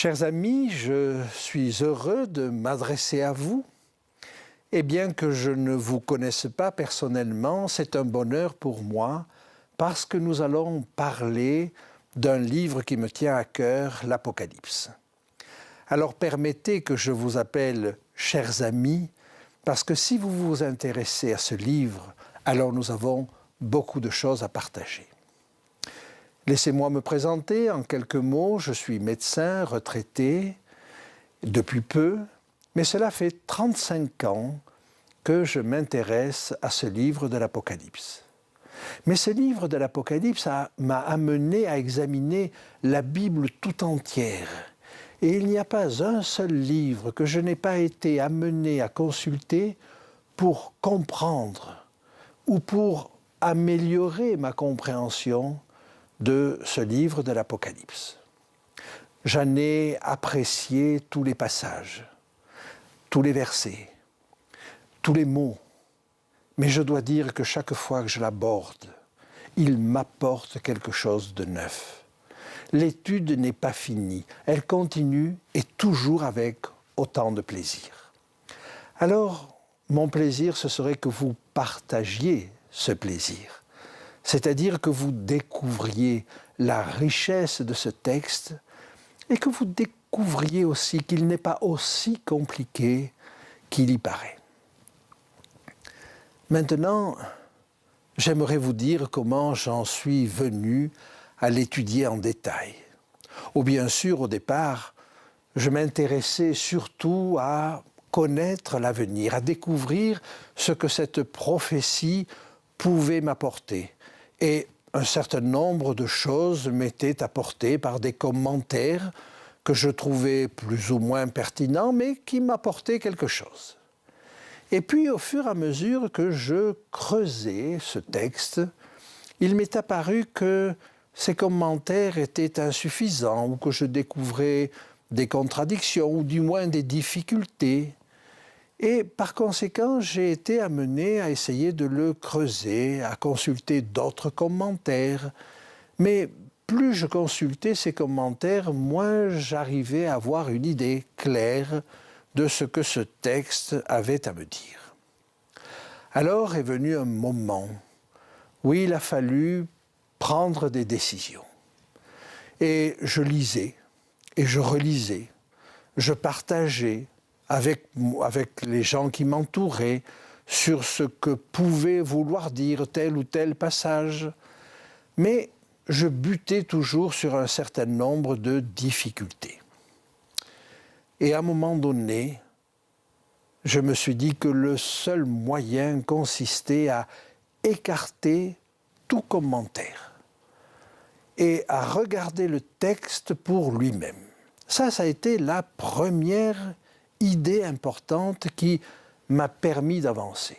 Chers amis, je suis heureux de m'adresser à vous. Et bien que je ne vous connaisse pas personnellement, c'est un bonheur pour moi parce que nous allons parler d'un livre qui me tient à cœur, l'Apocalypse. Alors permettez que je vous appelle chers amis, parce que si vous vous intéressez à ce livre, alors nous avons beaucoup de choses à partager. Laissez-moi me présenter en quelques mots. Je suis médecin retraité depuis peu, mais cela fait 35 ans que je m'intéresse à ce livre de l'Apocalypse. Mais ce livre de l'Apocalypse m'a amené à examiner la Bible tout entière. Et il n'y a pas un seul livre que je n'ai pas été amené à consulter pour comprendre ou pour améliorer ma compréhension de ce livre de l'Apocalypse. J'en ai apprécié tous les passages, tous les versets, tous les mots, mais je dois dire que chaque fois que je l'aborde, il m'apporte quelque chose de neuf. L'étude n'est pas finie, elle continue et toujours avec autant de plaisir. Alors, mon plaisir, ce serait que vous partagiez ce plaisir. C'est-à-dire que vous découvriez la richesse de ce texte et que vous découvriez aussi qu'il n'est pas aussi compliqué qu'il y paraît. Maintenant, j'aimerais vous dire comment j'en suis venu à l'étudier en détail. Ou bien sûr, au départ, je m'intéressais surtout à connaître l'avenir, à découvrir ce que cette prophétie pouvait m'apporter. Et un certain nombre de choses m'étaient apportées par des commentaires que je trouvais plus ou moins pertinents, mais qui m'apportaient quelque chose. Et puis, au fur et à mesure que je creusais ce texte, il m'est apparu que ces commentaires étaient insuffisants ou que je découvrais des contradictions ou du moins des difficultés. Et par conséquent, j'ai été amené à essayer de le creuser, à consulter d'autres commentaires. Mais plus je consultais ces commentaires, moins j'arrivais à avoir une idée claire de ce que ce texte avait à me dire. Alors est venu un moment où il a fallu prendre des décisions. Et je lisais, et je relisais, je partageais avec les gens qui m'entouraient sur ce que pouvait vouloir dire tel ou tel passage, mais je butais toujours sur un certain nombre de difficultés. Et à un moment donné, je me suis dit que le seul moyen consistait à écarter tout commentaire et à regarder le texte pour lui-même. Ça a été la première idée importante qui m'a permis d'avancer.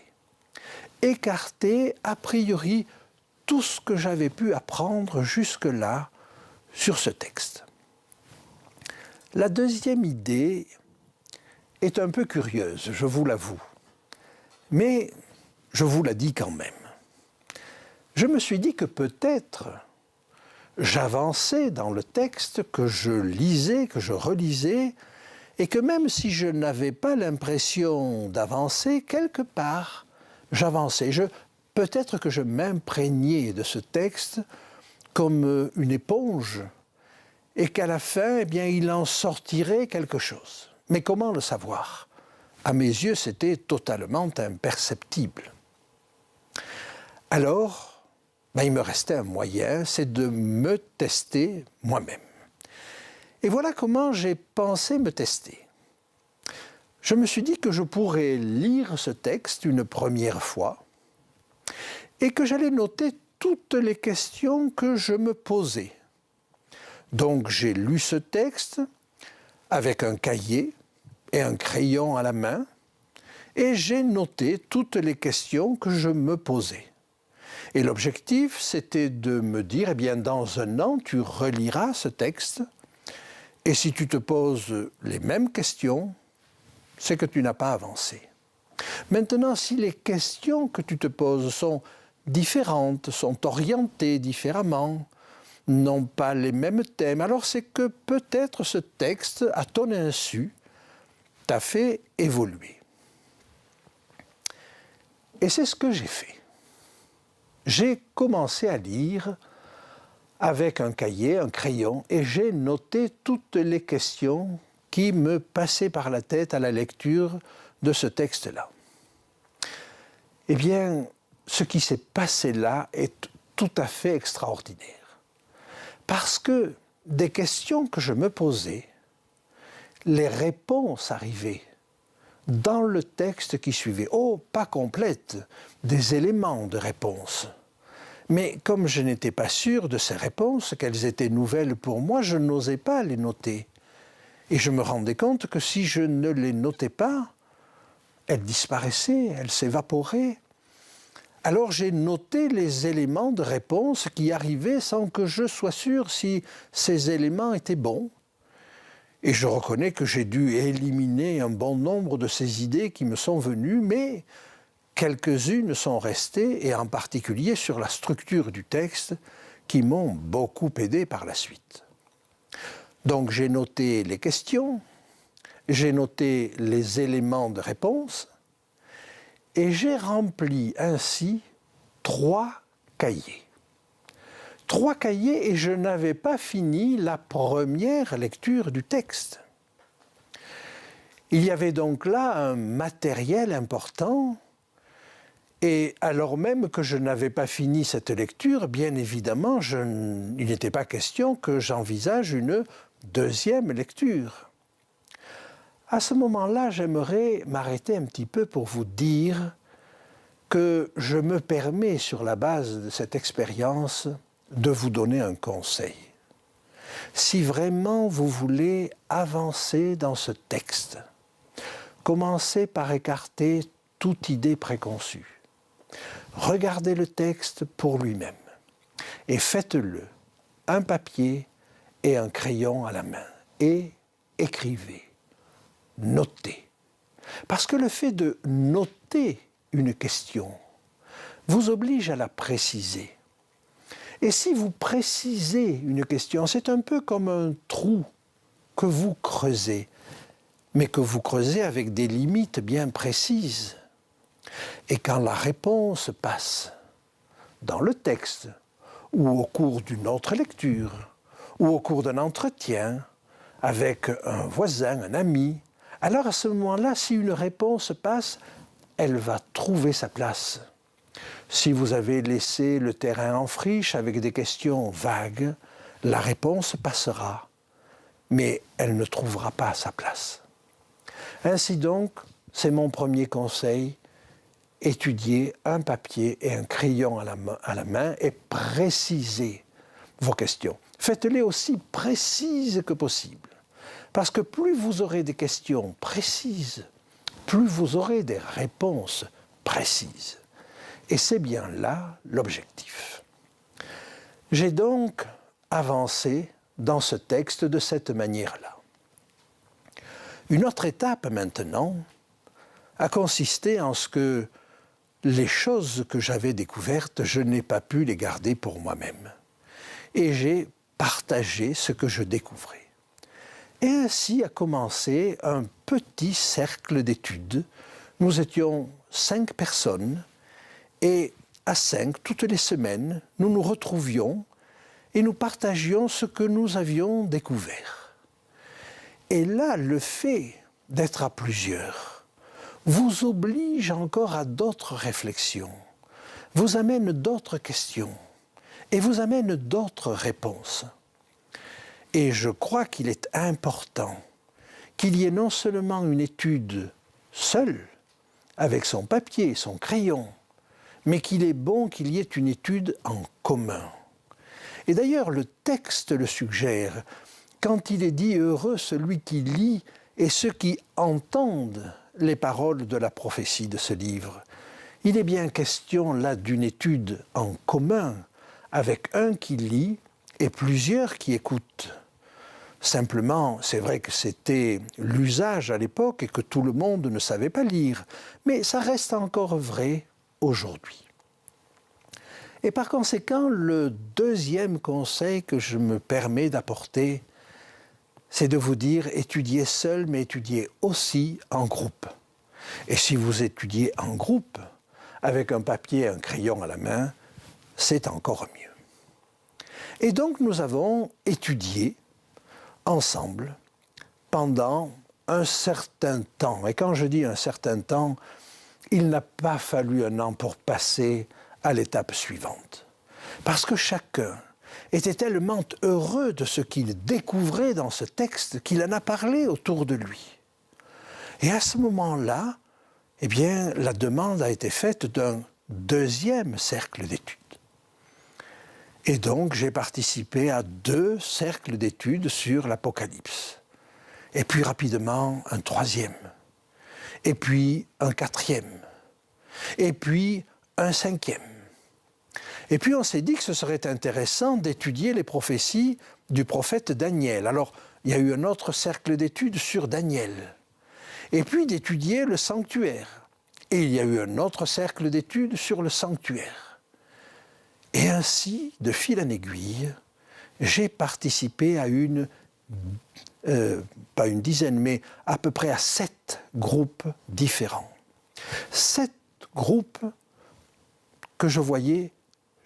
Écarter a priori tout ce que j'avais pu apprendre jusque-là sur ce texte. La deuxième idée est un peu curieuse, je vous l'avoue, mais je vous la dis quand même. Je me suis dit que peut-être j'avançais dans le texte, que je lisais, que je relisais, et que même si je n'avais pas l'impression d'avancer, quelque part, j'avançais. Peut-être que je m'imprégnais de ce texte comme une éponge, et qu'à la fin, il en sortirait quelque chose. Mais comment le savoir? À mes yeux, c'était totalement imperceptible. Alors, il me restait un moyen, c'est de me tester moi-même. Et voilà comment j'ai pensé me tester. Je me suis dit que je pourrais lire ce texte une première fois et que j'allais noter toutes les questions que je me posais. Donc j'ai lu ce texte avec un cahier et un crayon à la main et j'ai noté toutes les questions que je me posais. Et l'objectif, c'était de me dire, dans un an, tu reliras ce texte. Et si tu te poses les mêmes questions, c'est que tu n'as pas avancé. Maintenant, si les questions que tu te poses sont différentes, sont orientées différemment, n'ont pas les mêmes thèmes. Alors c'est que peut-être ce texte, à ton insu, t'a fait évoluer. Et c'est ce que j'ai fait. J'ai commencé à lire avec un cahier, un crayon, et j'ai noté toutes les questions qui me passaient par la tête à la lecture de ce texte-là. Eh bien, ce qui s'est passé là est tout à fait extraordinaire. Parce que des questions que je me posais, les réponses arrivaient dans le texte qui suivait. Oh, pas complète, des éléments de réponse. Mais comme je n'étais pas sûr de ces réponses, qu'elles étaient nouvelles pour moi, je n'osais pas les noter. Et je me rendais compte que si je ne les notais pas, elles disparaissaient, elles s'évaporaient. Alors j'ai noté les éléments de réponse qui arrivaient sans que je sois sûr si ces éléments étaient bons. Et je reconnais que j'ai dû éliminer un bon nombre de ces idées qui me sont venues, mais quelques-unes sont restées, et en particulier sur la structure du texte, qui m'ont beaucoup aidé par la suite. Donc j'ai noté les questions, j'ai noté les éléments de réponse, et j'ai rempli ainsi 3 cahiers. 3 cahiers, et je n'avais pas fini la première lecture du texte. Il y avait donc là un matériel important. Et alors même que je n'avais pas fini cette lecture, bien évidemment, il n'était pas question que j'envisage une deuxième lecture. À ce moment-là, j'aimerais m'arrêter un petit peu pour vous dire que je me permets, sur la base de cette expérience, de vous donner un conseil. Si vraiment vous voulez avancer dans ce texte, commencez par écarter toute idée préconçue. Regardez le texte pour lui-même et faites-le, un papier et un crayon à la main, et écrivez, notez. Parce que le fait de noter une question vous oblige à la préciser. Et si vous précisez une question, c'est un peu comme un trou que vous creusez, mais que vous creusez avec des limites bien précises. Et quand la réponse passe dans le texte, ou au cours d'une autre lecture, ou au cours d'un entretien avec un voisin, un ami, alors à ce moment-là, si une réponse passe, elle va trouver sa place. Si vous avez laissé le terrain en friche avec des questions vagues, la réponse passera, mais elle ne trouvera pas sa place. Ainsi donc, c'est mon premier conseil, étudiez un papier et un crayon à la main et précisez vos questions. Faites-les aussi précises que possible. Parce que plus vous aurez des questions précises, plus vous aurez des réponses précises. Et c'est bien là l'objectif. J'ai donc avancé dans ce texte de cette manière-là. Une autre étape maintenant a consisté en ce que les choses que j'avais découvertes, je n'ai pas pu les garder pour moi-même. Et j'ai partagé ce que je découvrais. Et ainsi a commencé un petit cercle d'études. Nous étions 5 personnes, et à 5, toutes les semaines, nous nous retrouvions et nous partagions ce que nous avions découvert. Et là, le fait d'être à plusieurs vous oblige encore à d'autres réflexions, vous amène d'autres questions et vous amène d'autres réponses. Et je crois qu'il est important qu'il y ait non seulement une étude seule, avec son papier, son crayon, mais qu'il est bon qu'il y ait une étude en commun. Et d'ailleurs, le texte le suggère, quand il est dit « heureux celui qui lit et ceux qui entendent les paroles de la prophétie de ce livre ». Il est bien question là d'une étude en commun, avec un qui lit et plusieurs qui écoutent. Simplement, c'est vrai que c'était l'usage à l'époque et que tout le monde ne savait pas lire, mais ça reste encore vrai aujourd'hui. Et par conséquent, le deuxième conseil que je me permets d'apporter, c'est de vous dire, étudiez seul, mais étudiez aussi en groupe. Et si vous étudiez en groupe, avec un papier et un crayon à la main, c'est encore mieux. Et donc nous avons étudié ensemble pendant un certain temps. Et quand je dis un certain temps, il n'a pas fallu un an pour passer à l'étape suivante. Parce que chacun était tellement heureux de ce qu'il découvrait dans ce texte qu'il en a parlé autour de lui. Et à ce moment-là, eh bien, la demande a été faite d'un deuxième cercle d'études. Et donc, j'ai participé à 2 cercles d'études sur l'Apocalypse. Et puis rapidement, un 3e. Et puis un 4e. Et puis un 5e. Et puis on s'est dit que ce serait intéressant d'étudier les prophéties du prophète Daniel. Alors, il y a eu un autre cercle d'études sur Daniel. Et puis d'étudier le sanctuaire. Et il y a eu un autre cercle d'études sur le sanctuaire. Et ainsi, de fil en aiguille, j'ai participé à pas une dizaine, mais à peu près à 7 groupes différents. 7 groupes que je voyais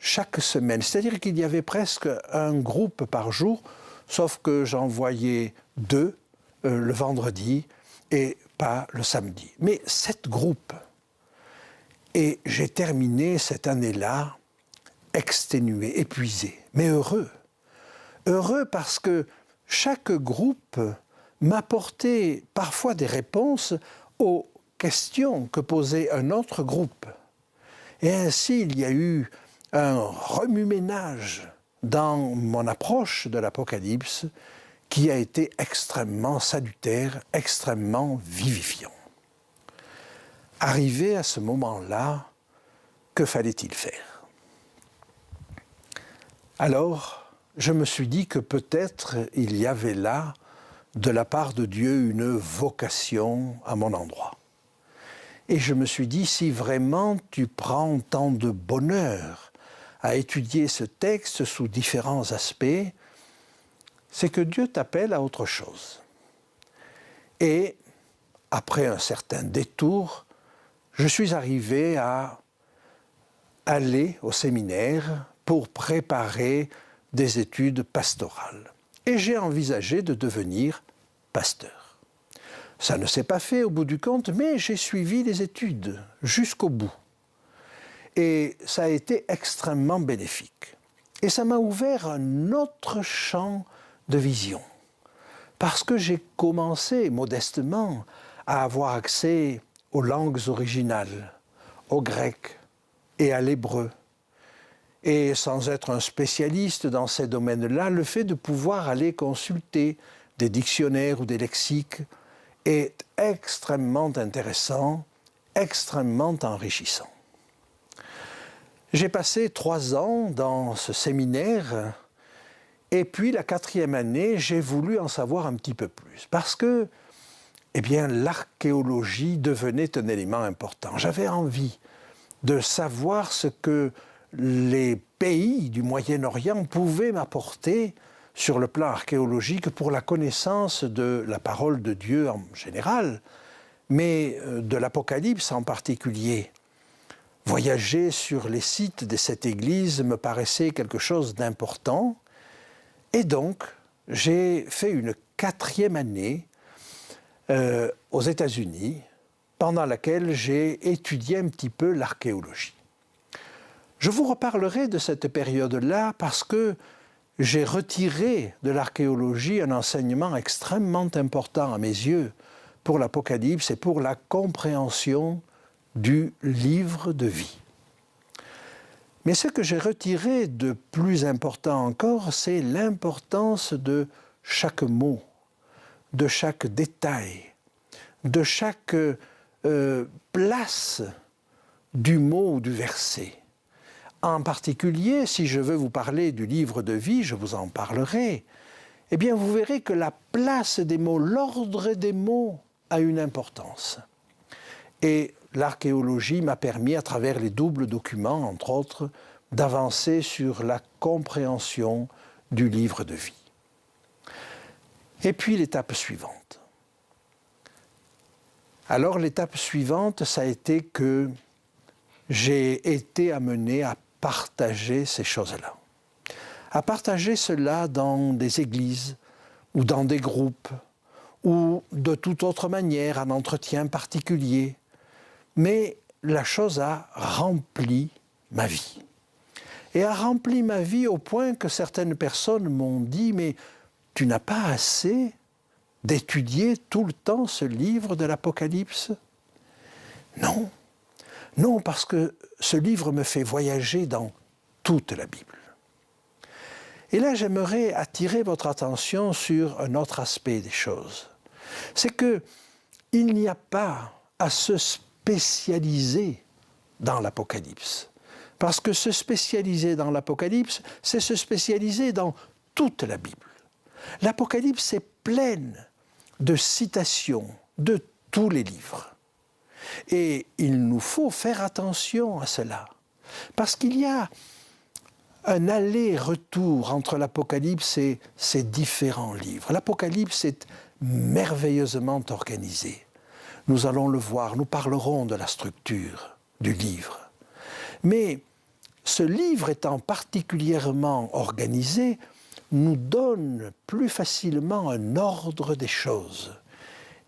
chaque semaine. C'est-à-dire qu'il y avait presque un groupe par jour, sauf que j'en voyais 2 le vendredi et pas le samedi. Mais 7 groupes. Et j'ai terminé cette année-là exténué, épuisé, mais heureux. Heureux parce que chaque groupe m'apportait parfois des réponses aux questions que posait un autre groupe. Et ainsi, il y a eu un remue-ménage dans mon approche de l'Apocalypse qui a été extrêmement salutaire, extrêmement vivifiant. Arrivé à ce moment-là, que fallait-il faire ? Alors, je me suis dit que peut-être il y avait là, de la part de Dieu, une vocation à mon endroit. Et je me suis dit, si vraiment tu prends tant de bonheur à étudier ce texte sous différents aspects, c'est que Dieu t'appelle à autre chose. Et après un certain détour, je suis arrivé à aller au séminaire pour préparer des études pastorales. Et j'ai envisagé de devenir pasteur. Ça ne s'est pas fait au bout du compte, mais j'ai suivi les études jusqu'au bout. Et ça a été extrêmement bénéfique. Et ça m'a ouvert un autre champ de vision. Parce que j'ai commencé modestement à avoir accès aux langues originales, au grec et à l'hébreu. Et sans être un spécialiste dans ces domaines-là, le fait de pouvoir aller consulter des dictionnaires ou des lexiques est extrêmement intéressant, extrêmement enrichissant. J'ai passé 3 ans dans ce séminaire et puis la 4e année, j'ai voulu en savoir un petit peu plus parce que eh bien, l'archéologie devenait un élément important. J'avais envie de savoir ce que les pays du Moyen-Orient pouvaient m'apporter sur le plan archéologique pour la connaissance de la parole de Dieu en général, mais de l'Apocalypse en particulier. Voyager sur les sites de cette église me paraissait quelque chose d'important, et donc j'ai fait une 4e année aux États-Unis, pendant laquelle j'ai étudié un petit peu l'archéologie. Je vous reparlerai de cette période-là parce que j'ai retiré de l'archéologie un enseignement extrêmement important à mes yeux pour l'Apocalypse et pour la compréhension du livre de vie. Mais ce que j'ai retiré de plus important encore, c'est l'importance de chaque mot, de chaque détail, de chaque place du mot ou du verset. En particulier, si je veux vous parler du livre de vie, je vous en parlerai, eh bien vous verrez que la place des mots, l'ordre des mots a une importance. Et l'archéologie m'a permis, à travers les doubles documents, entre autres, d'avancer sur la compréhension du livre de vie. Et puis l'étape suivante. Alors l'étape suivante, ça a été que j'ai été amené à partager ces choses-là. À partager cela dans des églises ou dans des groupes ou de toute autre manière, un entretien particulier. Mais la chose a rempli ma vie. Et a rempli ma vie au point que certaines personnes m'ont dit « Mais tu n'as pas assez d'étudier tout le temps ce livre de l'Apocalypse ?» Non, non, parce que ce livre me fait voyager dans toute la Bible. Et là, j'aimerais attirer votre attention sur un autre aspect des choses. C'est qu'il n'y a pas à se spécialiser dans l'Apocalypse. Parce que se spécialiser dans l'Apocalypse, c'est se spécialiser dans toute la Bible. L'Apocalypse est pleine de citations de tous les livres. Et il nous faut faire attention à cela. Parce qu'il y a un aller-retour entre l'Apocalypse et ces différents livres. L'Apocalypse est merveilleusement organisé. Nous allons le voir, nous parlerons de la structure du livre. Mais ce livre étant particulièrement organisé, nous donne plus facilement un ordre des choses.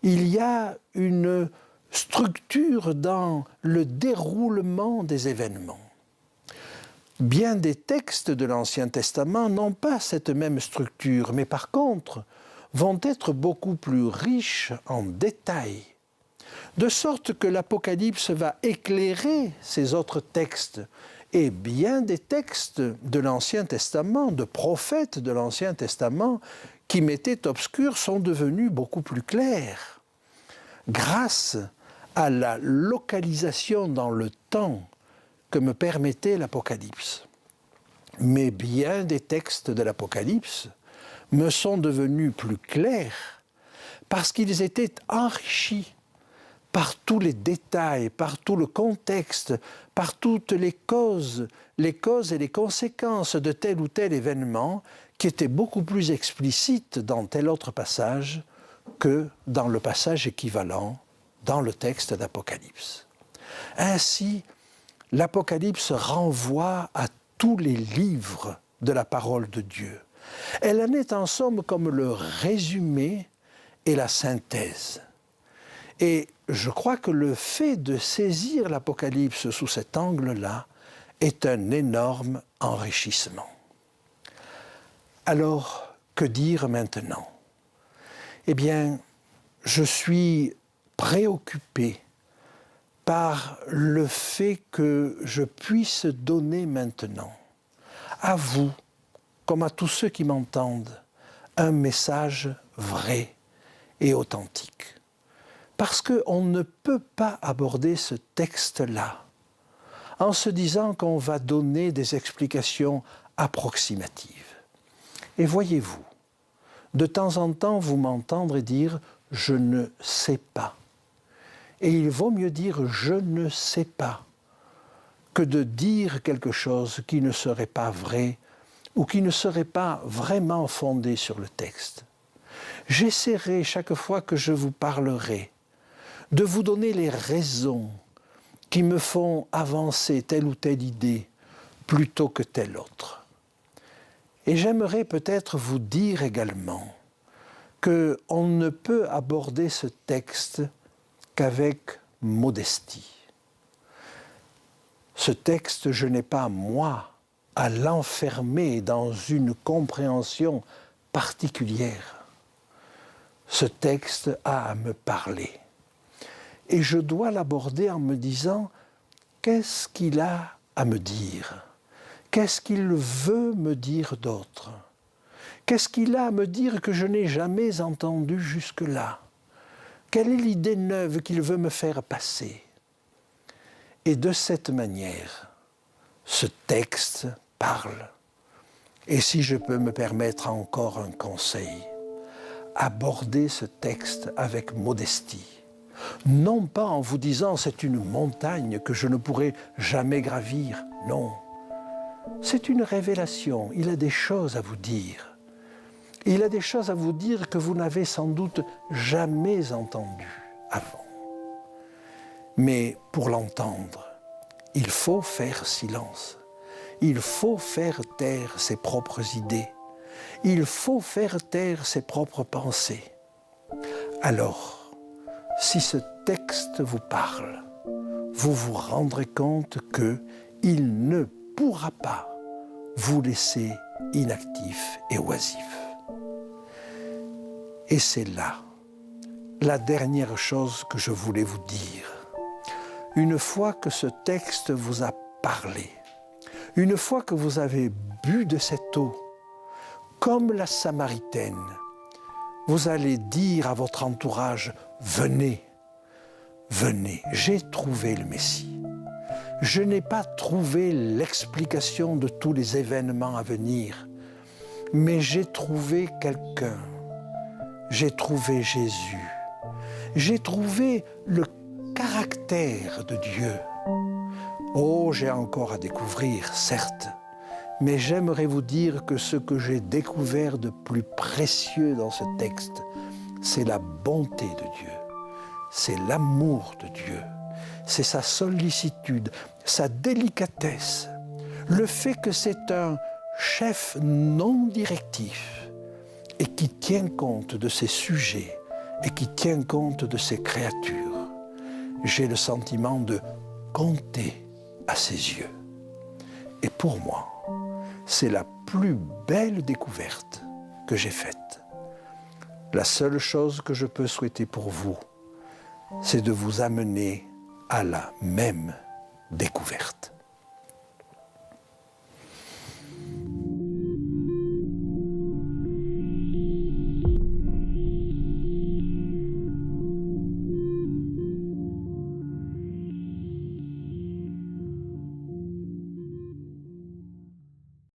Il y a une structure dans le déroulement des événements. Bien des textes de l'Ancien Testament n'ont pas cette même structure, mais par contre vont être beaucoup plus riches en détails, de sorte que l'Apocalypse va éclairer ces autres textes. Et bien des textes de l'Ancien Testament, de prophètes de l'Ancien Testament, qui m'étaient obscurs, sont devenus beaucoup plus clairs, grâce à la localisation dans le temps que me permettait l'Apocalypse. Mais bien des textes de l'Apocalypse me sont devenus plus clairs parce qu'ils étaient enrichis par tous les détails, par tout le contexte, par toutes les causes et les conséquences de tel ou tel événement qui étaient beaucoup plus explicites dans tel autre passage que dans le passage équivalent dans le texte d'Apocalypse. Ainsi, l'Apocalypse renvoie à tous les livres de la parole de Dieu. Elle en est en somme comme le résumé et la synthèse. Et je crois que le fait de saisir l'Apocalypse sous cet angle-là est un énorme enrichissement. Alors, que dire maintenant? Eh bien, je suis préoccupé par le fait que je puisse donner maintenant à vous, comme à tous ceux qui m'entendent, un message vrai et authentique. Parce qu'on ne peut pas aborder ce texte-là en se disant qu'on va donner des explications approximatives. Et voyez-vous, de temps en temps, vous m'entendrez dire « je ne sais pas ». Et il vaut mieux dire « je ne sais pas » que de dire quelque chose qui ne serait pas vrai ou qui ne serait pas vraiment fondé sur le texte. J'essaierai chaque fois que je vous parlerai de vous donner les raisons qui me font avancer telle ou telle idée plutôt que telle autre. Et j'aimerais peut-être vous dire également qu'on ne peut aborder ce texte qu'avec modestie. Ce texte, je n'ai pas, moi, à l'enfermer dans une compréhension particulière. Ce texte a à me parler. Et je dois l'aborder en me disant « qu'est-ce qu'il a à me dire ? Qu'est-ce qu'il veut me dire d'autre ? Qu'est-ce qu'il a à me dire que je n'ai jamais entendu jusque-là ? Quelle est l'idée neuve qu'il veut me faire passer ?» Et de cette manière, ce texte parle. Et si je peux me permettre encore un conseil, abordez ce texte avec modestie. Non pas en vous disant « c'est une montagne que je ne pourrai jamais gravir », non. C'est une révélation, il a des choses à vous dire. Il a des choses à vous dire que vous n'avez sans doute jamais entendues avant. Mais pour l'entendre, il faut faire silence. Il faut faire taire ses propres idées. Il faut faire taire ses propres pensées. Alors, si ce texte vous parle, vous vous rendrez compte qu'il ne pourra pas vous laisser inactif et oisif. Et c'est là la dernière chose que je voulais vous dire. Une fois que ce texte vous a parlé, une fois que vous avez bu de cette eau, comme la Samaritaine, vous allez dire à votre entourage, venez, venez, j'ai trouvé le Messie. Je n'ai pas trouvé l'explication de tous les événements à venir, mais j'ai trouvé quelqu'un. J'ai trouvé Jésus. J'ai trouvé le caractère de Dieu. Oh, j'ai encore à découvrir, certes, mais j'aimerais vous dire que ce que j'ai découvert de plus précieux dans ce texte, c'est la bonté de Dieu, c'est l'amour de Dieu, c'est sa sollicitude, sa délicatesse, le fait que c'est un chef non directif et qui tient compte de ses sujets et qui tient compte de ses créatures. J'ai le sentiment de compter à ses yeux. Et pour moi, c'est la plus belle découverte que j'ai faite. La seule chose que je peux souhaiter pour vous, c'est de vous amener à la même découverte.